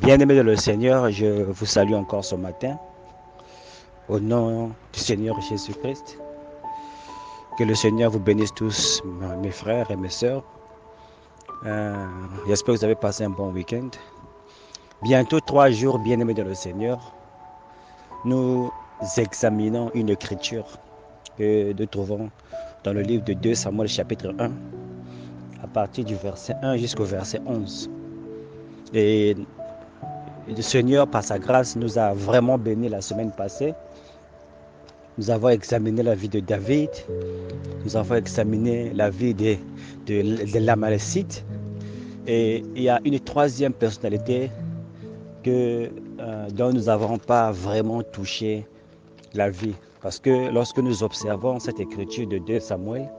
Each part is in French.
Bien-aimés de le Seigneur, je vous salue encore ce matin. Au nom du Seigneur Jésus-Christ. Que le Seigneur vous bénisse tous, mes frères et mes sœurs. J'espère que vous avez passé un bon week-end. Bientôt 3 jours, bien-aimés de le Seigneur. Nous examinons une écriture que nous trouvons dans le livre de 2 Samuel chapitre 1, à partir du verset 1 jusqu'au verset 11. Et le Seigneur, par sa grâce, nous a vraiment bénis la semaine passée. Nous avons examiné la vie de David, nous avons examiné la vie de l'Amalécite. Et il y a une troisième personnalité dont nous n'avons pas vraiment touché la vie. Parce que lorsque nous observons cette écriture de 2 Samuel,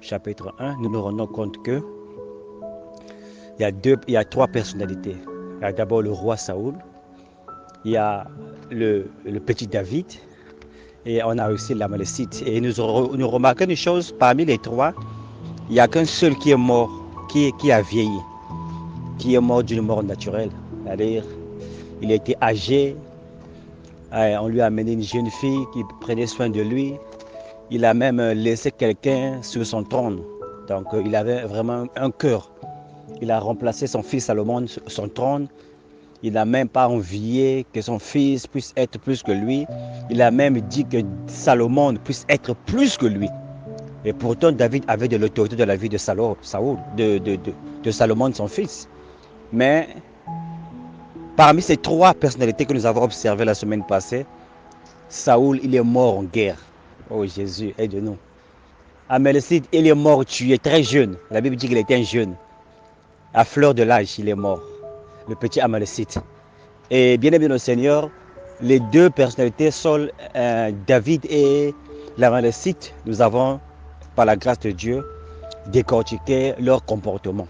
chapitre 1, nous nous rendons compte qu'il y a 3 personnalités. Il y a d'abord le roi Saoul, il y a le petit David, et on a aussi l'Amalécite. Et nous remarquons une chose, parmi les 3, il n'y a qu'un seul qui est mort, qui a vieilli, qui est mort d'une mort naturelle. C'est-à-dire, il était âgé, on lui a amené une jeune fille qui prenait soin de lui. Il a même laissé quelqu'un sur son trône. Donc il avait vraiment un cœur. Il a remplacé son fils Salomon sur son trône. Il n'a même pas envié que son fils puisse être plus que lui. Il a même dit que Salomon puisse être plus que lui. Et pourtant, David avait de l'autorité de la vie de Salomon, son fils. Mais parmi ces 3 personnalités que nous avons observées la semaine passée, Saoul, il est mort en guerre. Oh Jésus, aide-nous. Amalécite, il est mort tué très jeune. La Bible dit qu'il était un jeune. À fleur de l'âge, il est mort. Le petit Amalécite. Et bien aimé le Seigneur, les 2 personnalités, Saul, David et l'Amalécite, nous avons, par la grâce de Dieu, décortiqué leur comportement.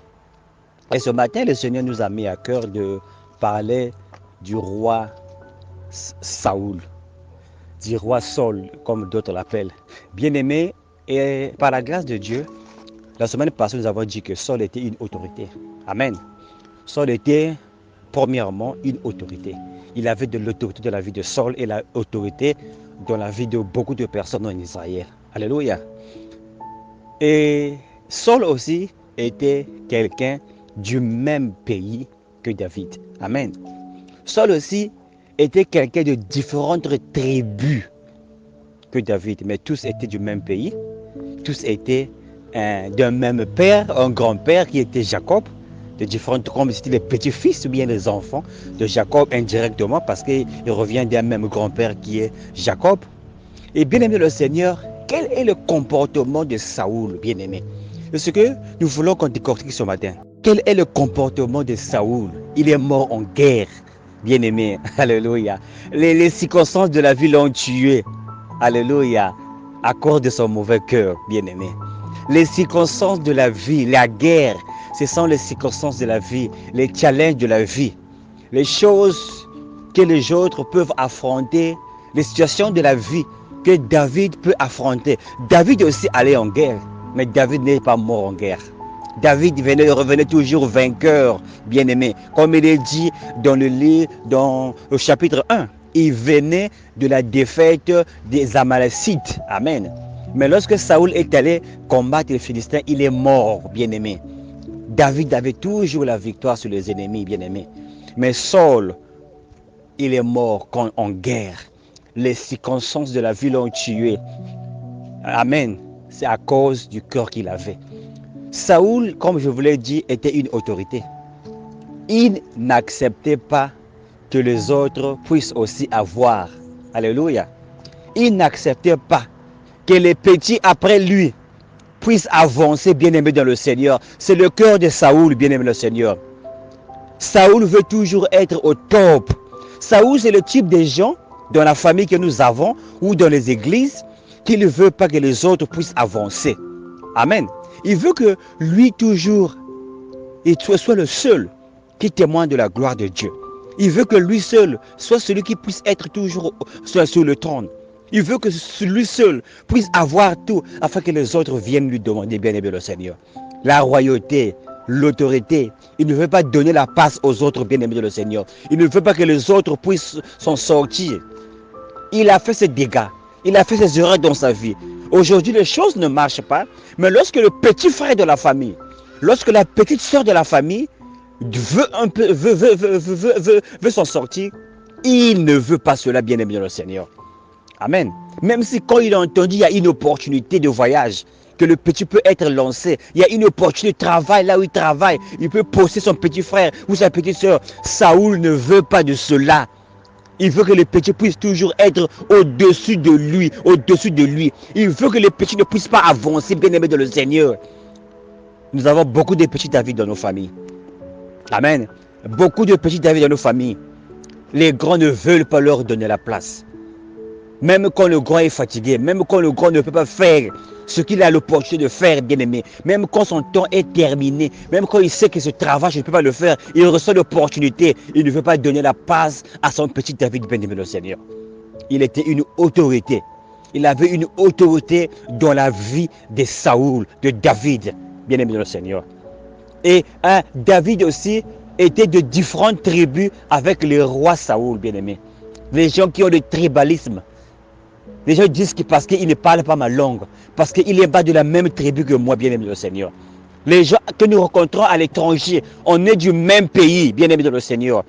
Et ce matin, le Seigneur nous a mis à cœur de parler du roi Saoul, du roi Saul, comme d'autres l'appellent. Bien aimé, et par la grâce de Dieu, la semaine passée, nous avons dit que Saul était une autorité. Amen. Saul était premièrement une autorité. Il avait de l'autorité de la vie de Saul et l'autorité dans la vie de beaucoup de personnes en Israël. Alléluia. Et Saul aussi était quelqu'un du même pays que David. Amen. Saul aussi était quelqu'un de différentes tribus que David, mais tous étaient du même pays. Tous étaient d'un même père, un grand-père qui était Jacob. De différentes, comme c'était les petits-fils ou bien les enfants de Jacob indirectement parce qu'il revient d'un même grand-père qui est Jacob. Et bien aimé le Seigneur, quel est le comportement de Saoul, bien aimé? C'est ce que nous voulons qu'on décortique ce matin. Quel est le comportement de Saoul? Il est mort en guerre, bien aimé. Alléluia. Les circonstances de la vie l'ont tué. Alléluia. À cause de son mauvais cœur, bien aimé. Les circonstances de la vie, la guerre, ce sont les circonstances de la vie, les challenges de la vie, les choses que les autres peuvent affronter, les situations de la vie que David peut affronter. David aussi allait en guerre, mais David n'est pas mort en guerre. David revenait toujours vainqueur, bien-aimé. Comme il est dit dans le chapitre 1, il venait de la défaite des Amalécites. Amen. Mais lorsque Saoul est allé combattre les Philistins, il est mort, bien-aimé. David avait toujours la victoire sur les ennemis, bien-aimés. Mais Saul, il est mort en guerre. Les circonstances de la vie l'ont tué. Amen. C'est à cause du cœur qu'il avait. Saoul, comme je vous l'ai dit, était une autorité. Il n'acceptait pas que les autres puissent aussi avoir. Alléluia. Il n'acceptait pas que les petits après lui puissent avancer, bien-aimé dans le Seigneur. C'est le cœur de Saoul, bien-aimé dans le Seigneur. Saoul veut toujours être au top. Saoul, c'est le type de gens dans la famille que nous avons ou dans les églises qui ne veut pas que les autres puissent avancer. Amen. Il veut que lui toujours, il soit le seul qui témoigne de la gloire de Dieu. Il veut que lui seul soit celui qui puisse être toujours sur le trône. Il veut que lui seul puisse avoir tout afin que les autres viennent lui demander, bien aimé le Seigneur. La royauté, l'autorité. Il ne veut pas donner la passe aux autres bien-aimés de le Seigneur. Il ne veut pas que les autres puissent s'en sortir. Il a fait ses dégâts. Il a fait ses erreurs dans sa vie. Aujourd'hui, les choses ne marchent pas. Mais lorsque le petit frère de la famille, lorsque la petite soeur de la famille veut s'en sortir, il ne veut pas cela, bien-aimé de le Seigneur. Amen. Même si quand il a entendu, il y a une opportunité de voyage, que le petit peut être lancé, il y a une opportunité de travail là où il travaille, il peut poster son petit frère ou sa petite soeur. Saoul ne veut pas de cela. Il veut que le petit puisse toujours être au-dessus de lui, au-dessus de lui. Il veut que le petit ne puisse pas avancer, bien-aimé de le Seigneur. Nous avons beaucoup de petits David dans nos familles. Amen. Beaucoup de petits David dans nos familles. Les grands ne veulent pas leur donner la place. Même quand le grand est fatigué, même quand le grand ne peut pas faire ce qu'il a l'opportunité de faire, bien-aimé, même quand son temps est terminé, même quand il sait que ce travail, je ne peux pas le faire, il reçoit l'opportunité, il ne veut pas donner la place à son petit David, bien-aimé le Seigneur. Il était une autorité. Il avait une autorité dans la vie de Saoul, de David, bien-aimé le Seigneur. Et David aussi était de différentes tribus avec le roi Saoul, bien-aimé. Les gens qui ont le tribalisme. Les gens disent que parce qu'il ne parle pas ma langue, parce qu'il n'est pas de la même tribu que moi, bien-aimé de le Seigneur. Les gens que nous rencontrons à l'étranger, on est du même pays, bien-aimé de le Seigneur.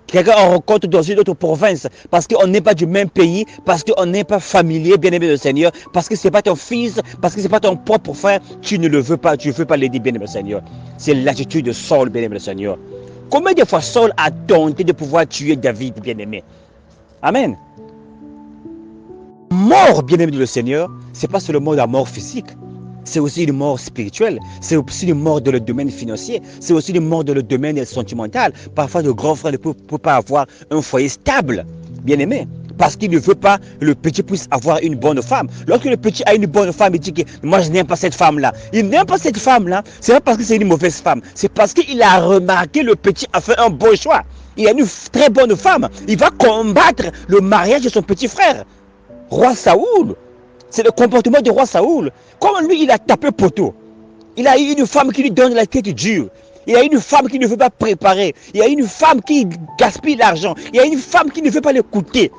Quelqu'un on rencontre dans une autre province, parce qu'on n'est pas du même pays, parce qu'on n'est pas familier, bien-aimé de le Seigneur, parce que ce n'est pas ton fils, parce que ce n'est pas ton propre frère, tu ne le veux pas, tu ne veux pas l'aider, bien-aimé de le Seigneur. C'est l'attitude de Saul, bien-aimé de le Seigneur. Combien de fois Saul a tenté de pouvoir tuer David, bien-aimé? Amen. Mort, bien-aimé de le Seigneur, ce n'est pas seulement la mort physique, c'est aussi une mort spirituelle, c'est aussi une mort dans le domaine financier, c'est aussi une mort dans le domaine sentimental. Parfois, le grand frère ne peut pas avoir un foyer stable, bien-aimé, parce qu'il ne veut pas que le petit puisse avoir une bonne femme. Lorsque le petit a une bonne femme, il dit que moi je n'aime pas cette femme-là. Il n'aime pas cette femme-là, c'est pas parce que c'est une mauvaise femme, c'est parce qu'il a remarqué que le petit a fait un bon choix. Il a une très bonne femme, il va combattre le mariage de son petit frère. Roi Saoul, c'est le comportement du roi Saoul. Comme lui, il a tapé poteau. Il a eu une femme qui lui donne la tête dure. Il a une femme qui ne veut pas préparer. Il a une femme qui gaspille l'argent. Il a une femme qui ne veut pas l'écouter.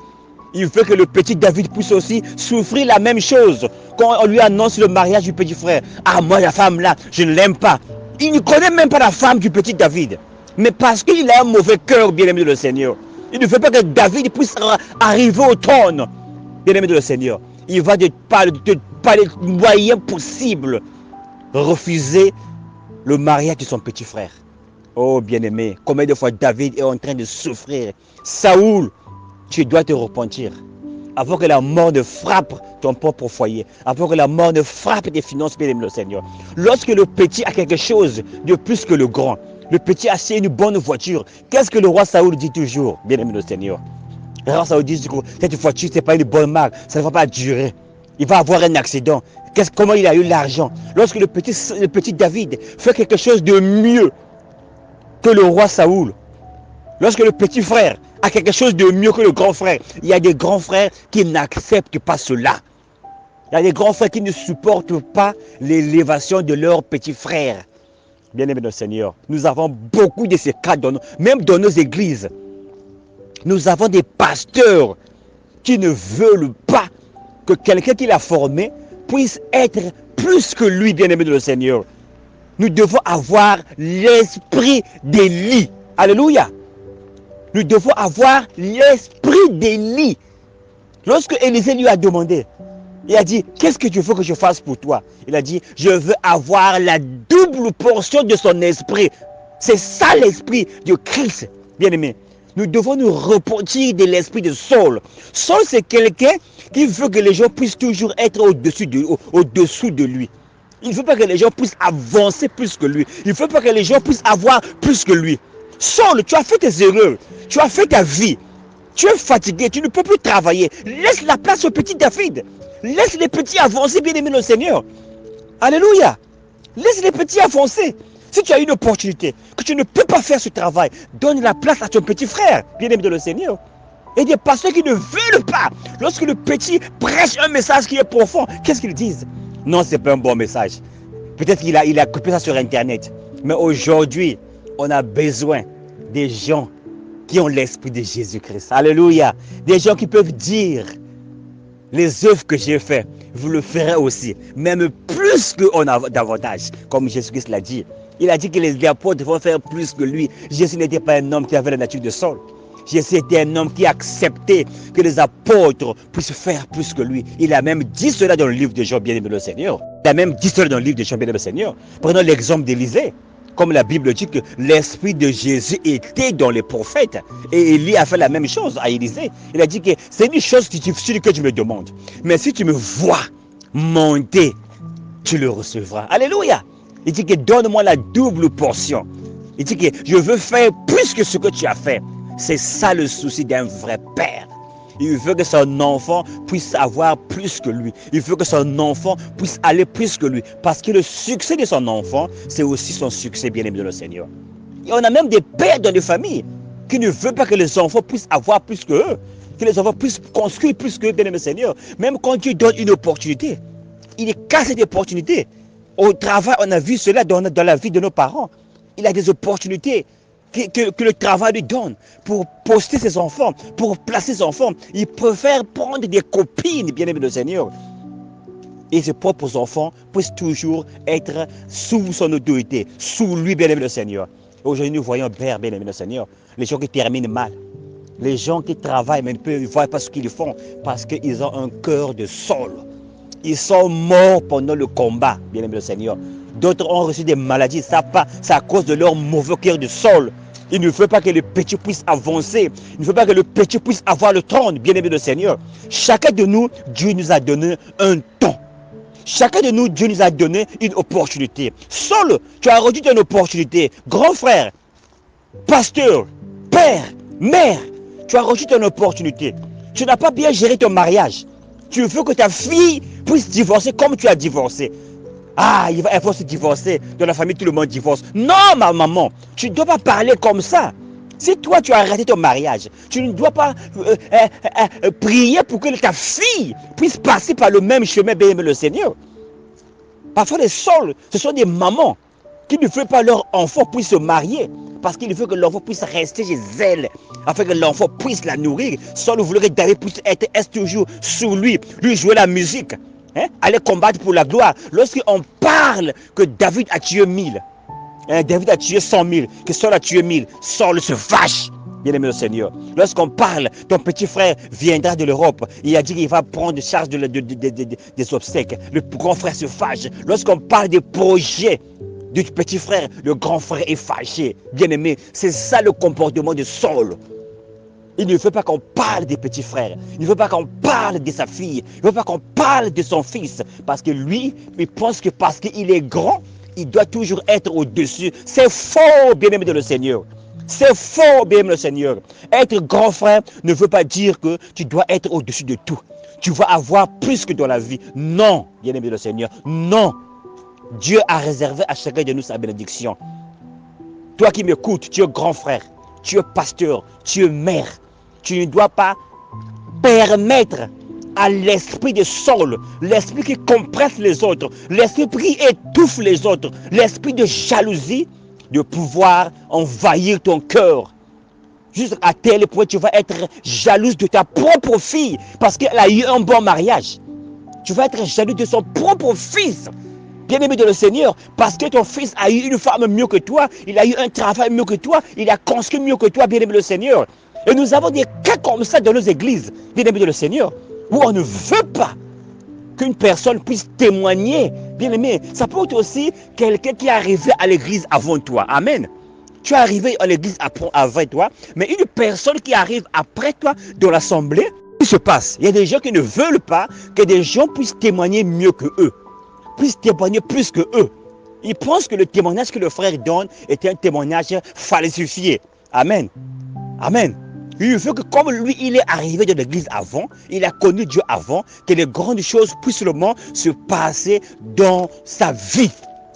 Il veut que le petit David puisse aussi souffrir la même chose. Quand on lui annonce le mariage du petit frère. Ah, moi, la femme là, je ne l'aime pas. Il ne connaît même pas la femme du petit David. Mais parce qu'il a un mauvais cœur, bien-aimé de le Seigneur. Il ne veut pas que David puisse arriver au trône. Bien-aimé de le Seigneur, il va par les moyens possibles refuser le mariage de son petit frère. Oh bien-aimé, combien de fois David est en train de souffrir. Saoul, tu dois te repentir. Avant que la mort ne frappe ton propre foyer, avant que la mort ne frappe tes finances, bien-aimé le Seigneur. Lorsque le petit a quelque chose de plus que le grand, le petit a acheté une bonne voiture, qu'est-ce que le roi Saoul dit toujours, bien-aimé le Seigneur? Alors ça veut dire que cette voiture, ce n'est pas une bonne marque, ça ne va pas durer. Il va avoir un accident. Comment il a eu l'argent? Lorsque le petit David fait quelque chose de mieux que le roi Saoul, lorsque le petit frère a quelque chose de mieux que le grand frère, il y a des grands frères qui n'acceptent pas cela. Il y a des grands frères qui ne supportent pas l'élévation de leur petit frère. Bien-aimé de Seigneur, nous avons beaucoup de ces cas, même dans nos églises. Nous avons des pasteurs qui ne veulent pas que quelqu'un qui l'a formé puisse être plus que lui, bien-aimé de le Seigneur. Nous devons avoir l'esprit d'Élie. Alléluia. Nous devons avoir l'esprit d'Élie. Lorsque Élisée lui a demandé, il a dit, qu'est-ce que tu veux que je fasse pour toi? Il a dit, je veux avoir la double portion de son esprit. C'est ça l'esprit de Christ, bien-aimé. Nous devons nous repentir de l'esprit de Saul. Saul, c'est quelqu'un qui veut que les gens puissent toujours être au-dessous de lui. Il ne veut pas que les gens puissent avancer plus que lui. Il ne veut pas que les gens puissent avoir plus que lui. Saul, tu as fait tes erreurs. Tu as fait ta vie. Tu es fatigué. Tu ne peux plus travailler. Laisse la place au petit David. Laisse les petits avancer, bien-aimé le Seigneur. Alléluia. Laisse les petits avancer. Si tu as une opportunité, que tu ne peux pas faire ce travail, donne la place à ton petit frère, bien-aimé de le Seigneur. Et des pasteurs qui ne veulent pas, lorsque le petit prêche un message qui est profond, qu'est-ce qu'ils disent? Non, ce n'est pas un bon message. Peut-être qu'il a coupé ça sur Internet. Mais aujourd'hui, on a besoin des gens qui ont l'esprit de Jésus-Christ. Alléluia. Des gens qui peuvent dire, les œuvres que j'ai faites, vous le ferez aussi. Même plus qu'on a davantage, comme Jésus-Christ l'a dit. Il a dit que les apôtres vont faire plus que lui. Jésus n'était pas un homme qui avait la nature de Saul. Jésus était un homme qui acceptait que les apôtres puissent faire plus que lui. Il a même dit cela dans le livre de Jean, bien-aimé le Seigneur. Il a même dit cela dans le livre de Jean, bien-aimé le Seigneur. Prenons l'exemple d'Élisée. Comme la Bible dit que l'esprit de Jésus était dans les prophètes. Et Élie a fait la même chose à Élisée. Il a dit que c'est une chose difficile que tu me demandes. Mais si tu me vois monter, tu le recevras. Alléluia. Il dit que donne-moi la double portion. Il dit que je veux faire plus que ce que tu as fait. C'est ça le souci d'un vrai père. Il veut que son enfant puisse avoir plus que lui. Il veut que son enfant puisse aller plus que lui. Parce que le succès de son enfant, c'est aussi son succès, bien-aimé de le Seigneur. Et on a même des pères dans les familles qui ne veulent pas que les enfants puissent avoir plus qu'eux. Que les enfants puissent construire plus qu'eux, bien-aimé Seigneur. Même quand Dieu donne une opportunité, il casse cette opportunité. Au travail, on a vu cela dans la vie de nos parents. Il a des opportunités que le travail lui donne pour poster ses enfants, pour placer ses enfants. Il préfère prendre des copines, bien-aimé le Seigneur. Et ses propres enfants puissent toujours être sous son autorité, sous lui, bien-aimé le Seigneur. Aujourd'hui, nous voyons, bien-aimé le Seigneur, les gens qui terminent mal, les gens qui travaillent, mais ne voient pas ce qu'ils font parce qu'ils ont un cœur de Saul. Ils sont morts pendant le combat, bien-aimé le Seigneur. D'autres ont reçu des maladies, ça c'est à cause de leur mauvais cœur de Saul. Il ne veut pas que le petit puisse avancer. Il ne veut pas que le petit puisse avoir le trône, bien-aimé le Seigneur. Chacun de nous, Dieu nous a donné un temps. Chacun de nous, Dieu nous a donné une opportunité. Saul, tu as reçu une opportunité. Grand frère, pasteur, père, mère, tu as reçu une opportunité. Tu n'as pas bien géré ton mariage. Tu veux que ta fille puisse divorcer comme tu as divorcé. Ah, elle va se divorcer. Dans la famille, tout le monde divorce. Non, ma maman, tu ne dois pas parler comme ça. Si toi, tu as raté ton mariage, tu ne dois pas prier pour que ta fille puisse passer par le même chemin, bien-aimé le Seigneur. Parfois, les saules, ce sont des mamans qui ne veulent pas leur enfant puisse se marier parce qu'il veut que l'enfant puisse rester chez elle afin que l'enfant puisse la nourrir. Saul voudrait que David puisse être toujours sous lui jouer la musique. Aller combattre pour la gloire. Lorsqu'on parle que David a tué 1000, David a tué 100 000, que Saul a tué 1000, Saul se fâche, bien-aimé le Seigneur. Lorsqu'on parle, ton petit frère viendra de l'Europe, il a dit qu'il va prendre charge des obsèques. Le grand frère se fâche. Lorsqu'on parle des projets du petit frère, le grand frère est fâché. Bien-aimé, c'est ça le comportement de Saul. Il ne veut pas qu'on parle des petits frères. Il ne veut pas qu'on parle de sa fille. Il ne veut pas qu'on parle de son fils. Parce que lui, il pense que parce qu'il est grand, il doit toujours être au-dessus. C'est faux, bien-aimé de le Seigneur. C'est faux, bien-aimé le Seigneur. Être grand frère ne veut pas dire que tu dois être au-dessus de tout. Tu vas avoir plus que dans la vie. Non, bien-aimé de le Seigneur. Non. Dieu a réservé à chacun de nous sa bénédiction. Toi qui m'écoutes, tu es grand frère. Tu es pasteur. Tu es mère. Tu ne dois pas permettre à l'esprit de Saul, l'esprit qui compresse les autres, l'esprit qui étouffe les autres, l'esprit de jalousie, de pouvoir envahir ton cœur. Juste à tel point tu vas être jalouse de ta propre fille parce qu'elle a eu un bon mariage. Tu vas être jaloux de son propre fils. Bien-aimé de le Seigneur, parce que ton fils a eu une femme mieux que toi, il a eu un travail mieux que toi, il a construit mieux que toi, bien-aimé de le Seigneur. Et nous avons des cas comme ça dans nos églises, bien-aimé de le Seigneur, où on ne veut pas qu'une personne puisse témoigner. Bien-aimé, ça peut être aussi quelqu'un qui est arrivé à l'église avant toi. Amen. Tu es arrivé à l'église avant toi, mais une personne qui arrive après toi dans l'assemblée, qu'est-ce qui se passe? Il y a des gens qui ne veulent pas que des gens puissent témoigner mieux que eux, puissent témoigner plus que eux. Ils pensent que le témoignage que le frère donne est un témoignage falsifié. Amen. Amen. Il veut que comme lui, il est arrivé de l'église avant, il a connu Dieu avant, que les grandes choses puissent seulement se passer dans sa vie.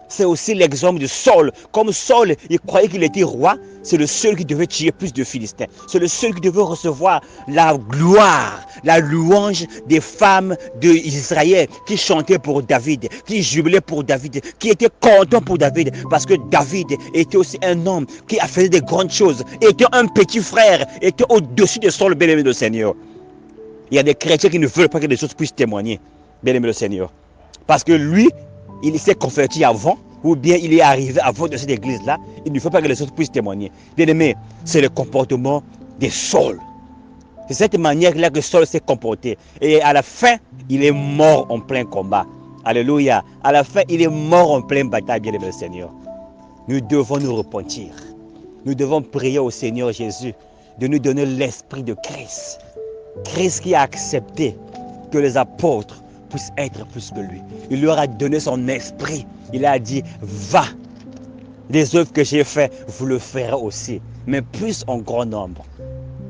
C'est aussi l'exemple de Saul. Comme Saul, il croyait qu'il était roi, c'est le seul qui devait tuer plus de Philistins. C'est le seul qui devait recevoir la gloire, la louange des femmes d'Israël qui chantaient pour David, qui jubilaient pour David, qui étaient contents pour David, parce que David était aussi un homme qui a fait des grandes choses, était un petit frère, était au-dessus de Saul, bien-aimé du Seigneur. Il y a des chrétiens qui ne veulent pas que des choses puissent témoigner, bien-aimé du Seigneur. Parce que lui, il s'est converti avant, ou bien il est arrivé avant de cette église-là, il ne faut pas que les autres puissent témoigner. Bien aimé, c'est le comportement de Saul. C'est cette manière-là que Saul s'est comporté. Et à la fin, il est mort en plein combat. Alléluia. À la fin, il est mort en pleine bataille, bien aimé le Seigneur. Nous devons nous repentir. Nous devons prier au Seigneur Jésus de nous donner l'esprit de Christ. Christ qui a accepté que les apôtres puisse être plus que lui. Il leur a donné son esprit. Il a dit, va. Les œuvres que j'ai faites, vous le ferez aussi. Mais plus en grand nombre.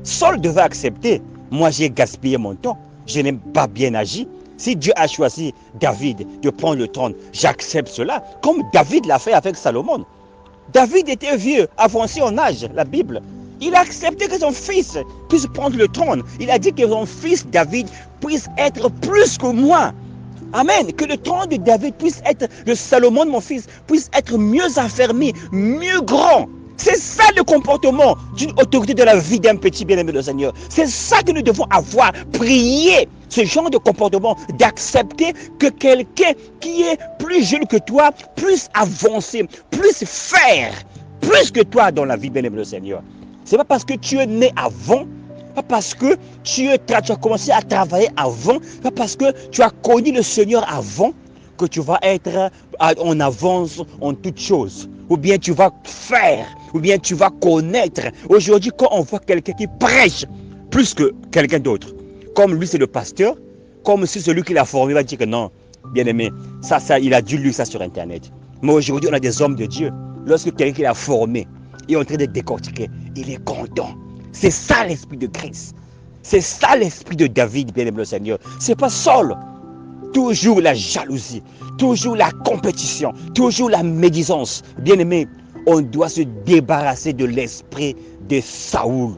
Saul devait accepter. Moi, j'ai gaspillé mon temps. Je n'ai pas bien agi. Si Dieu a choisi David de prendre le trône, j'accepte cela. Comme David l'a fait avec Salomon. David était vieux, avancé en âge, la Bible. Il a accepté que son fils puisse prendre le trône. Il a dit que son fils David puisse être plus que moi. Amen. Que le trône de David puisse être, le Salomon, mon fils, puisse être mieux affermi, mieux grand. C'est ça le comportement d'une autorité de la vie d'un petit bien-aimé de Seigneur. C'est ça que nous devons avoir. Prier ce genre de comportement, d'accepter que quelqu'un qui est plus jeune que toi puisse avancer, puisse faire plus que toi dans la vie, bien-aimé de Seigneur. Ce n'est pas parce que tu es né avant, pas parce que tu as commencé à travailler avant, pas parce que tu as connu le Seigneur avant, que tu vas être en avance en toutes choses. Ou bien tu vas faire, ou bien tu vas connaître. Aujourd'hui, quand on voit quelqu'un qui prêche plus que quelqu'un d'autre, comme lui c'est le pasteur, comme si celui qui l'a formé va dire que non, bien aimé, ça, il a dû lire ça sur Internet. Mais aujourd'hui, on a des hommes de Dieu. Lorsque quelqu'un qui l'a formé est en train de décortiquer, il est content. C'est ça l'esprit de Christ. C'est ça l'esprit de David, bien aimé le Seigneur. C'est pas Saul. Toujours la jalousie, toujours la compétition, toujours la médisance. Bien aimé, on doit se débarrasser de l'esprit de Saoul.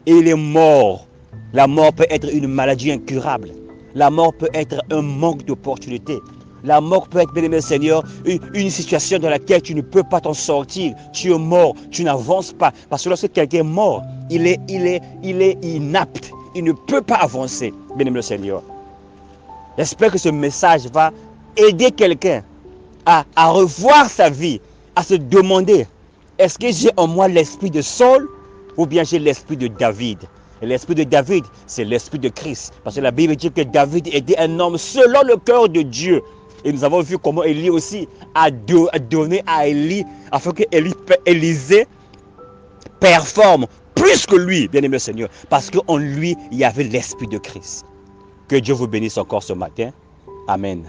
Et il est mort. La mort peut être une maladie incurable. La mort peut être un manque d'opportunité. La mort peut être, bien aimé Seigneur, une situation dans laquelle tu ne peux pas t'en sortir. Tu es mort, tu n'avances pas. Parce que lorsque quelqu'un est mort, il est inapte. Il ne peut pas avancer, bien aimé le Seigneur. J'espère que ce message va aider quelqu'un à revoir sa vie, à se demander, est-ce que j'ai en moi l'esprit de Saul ou bien j'ai l'esprit de David? Et l'esprit de David, c'est l'esprit de Christ. Parce que la Bible dit que David était un homme selon le cœur de Dieu. Et nous avons vu comment Élie aussi a donné à Élie, afin que Élisée performe plus que lui, bien-aimé Seigneur. Parce qu'en lui, il y avait l'esprit de Christ. Que Dieu vous bénisse encore ce matin. Amen.